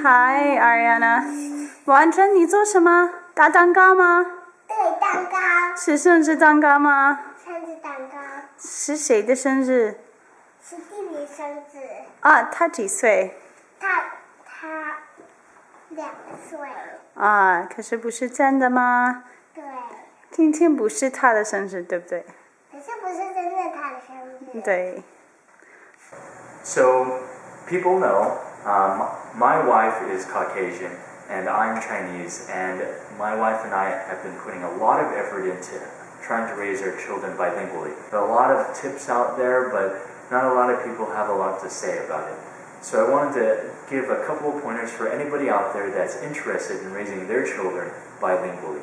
Hi, Ariana。完成你做什么？打蛋糕吗？对，蛋糕。是生日蛋糕吗？生日蛋糕。是谁的生日？是弟弟生日。啊，他几岁？他2岁。啊，可是不是真的吗？对。今天不是他的生日，对不对？可是不是真的他的生日。对。So, people know my wife is Caucasian and I'm Chinese, and my wife and I have been putting a lot of effort into trying to raise our children bilingually. There are a lot of tips out there, but not a lot of people have a lot to say about it. So I wanted to give a couple of pointers for anybody out there that's interested in raising their children bilingually.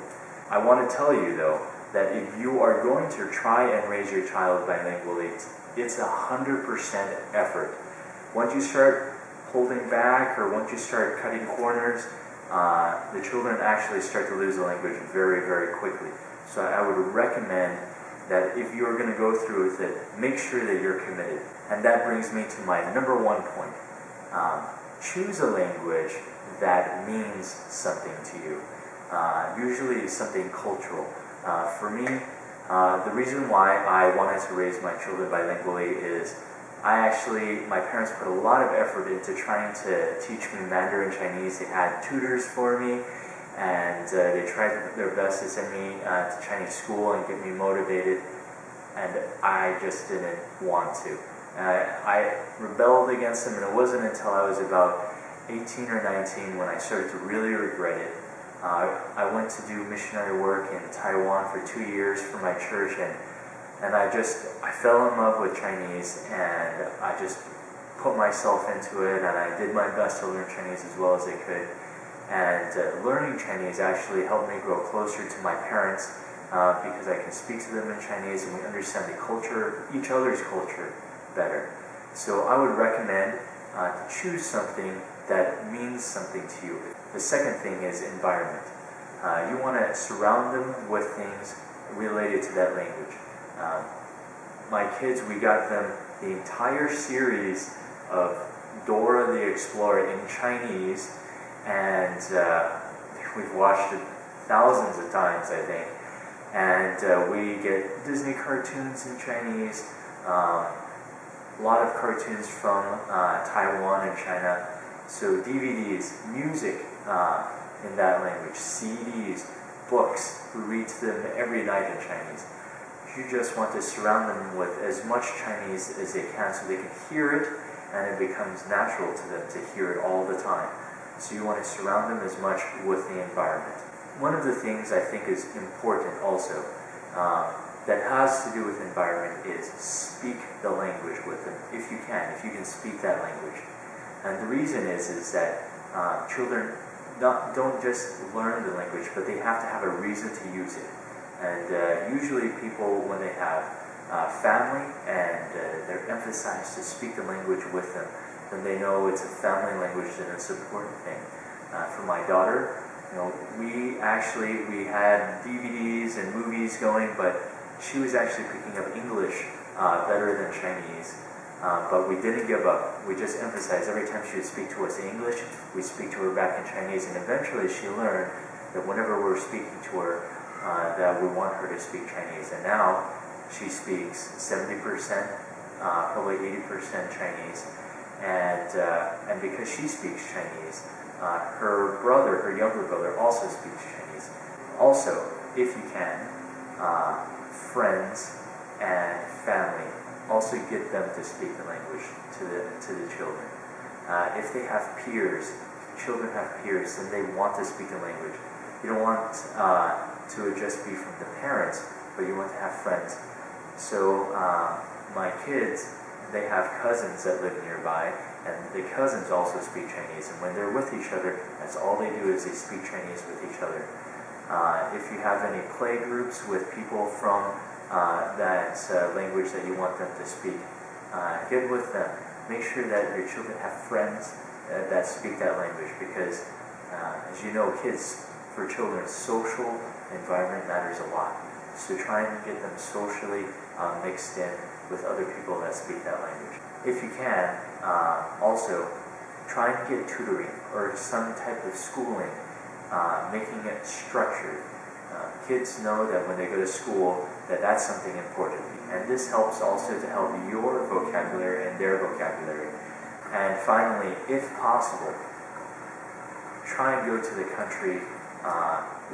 I want to tell you though, that if you are going to try and raise your child bilingually, it's 100% effort. Once you start holding back or once you start cutting corners, the children actually start to lose the language very, very quickly. So I would recommend that if you are going to go through with it, make sure that you're committed. And that brings me to my number one point. Choose a language that means something to you. Usually something cultural. For me, the reason why I wanted to raise my children bilingually is my parents put a lot of effort into trying to teach me Mandarin Chinese. They had tutors for me, and they tried their best to send me to Chinese school and get me motivated, and I just didn't want to. I rebelled against them, and it wasn't until I was about 18 or 19 when I started to really regret it. I went to do missionary work in Taiwan for 2 years for my church, and I fell in love with Chinese, and I just put myself into it, and I did my best to learn Chinese as well as I could. And learning Chinese actually helped me grow closer to my parents because I can speak to them in Chinese and we understand the culture, each other's culture better. So I would recommend to choose something that means something to you. The second thing is environment. You want to surround them with things related to that language. My kids, we got them the entire series of Dora the Explorer in Chinese, and we've watched it thousands of times, I think. And we get Disney cartoons in Chinese, a lot of cartoons from Taiwan and China. So DVDs, music in that language, CDs, books, we read to them every night in Chinese. You just want to surround them with as much Chinese as they can so they can hear it, and it becomes natural to them to hear it all the time. So you want to surround them as much with the environment. One of the things I think is important also that has to do with environment is speak the language with them if you can speak that language. And the reason is that children don't just learn the language, but they have to have a reason to use it. And usually people, when they have family and they're emphasized to speak the language with them, then they know it's a family language and it's an important thing. For my daughter, we had DVDs and movies going, but she was actually picking up English better than Chinese. But we didn't give up. We just emphasized every time she would speak to us in English, we speak to her back in Chinese, and eventually she learned that whenever we're speaking to her, that we want her to speak Chinese. And now she speaks 70%, probably 80% Chinese. And because she speaks Chinese, her younger brother also speaks Chinese. Also, if you can, friends and family, also get them to speak the language to the children. If they have peers, children have peers, then they want to speak the language. You don't want to just be from the parents, but you want to have friends. So my kids, they have cousins that live nearby, and the cousins also speak Chinese, and when they're with each other, that's all they do is they speak Chinese with each other. If you have any play groups with people from that language that you want them to speak, get with them. Make sure that your children have friends that speak that language, because as you know, for children, social environment matters a lot. So try and get them socially mixed in with other people that speak that language. If you can, also trying to get tutoring or some type of schooling, making it structured. Kids know that when they go to school that that's something important. And this helps also to help your vocabulary and their vocabulary. And finally, if possible, try and go to the country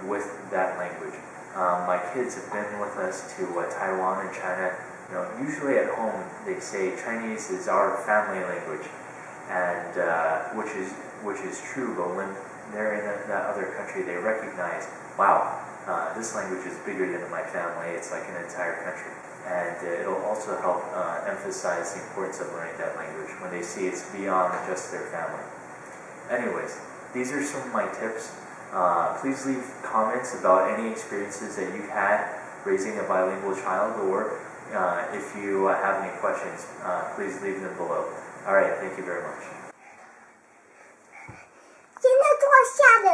with that language. My kids have been with us to Taiwan and China. Usually at home they say Chinese is our family language, and which is true. But when they're in that other country, they recognize, wow, this language is bigger than my family. It's like an entire country, and it'll also help emphasize the importance of learning that language when they see it's beyond just their family. Anyways, these are some of my tips. Please leave comments about any experiences that you've had raising a bilingual child, or if you have any questions, please leave them below. Alright, thank you very much. 现在坐下的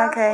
Okay.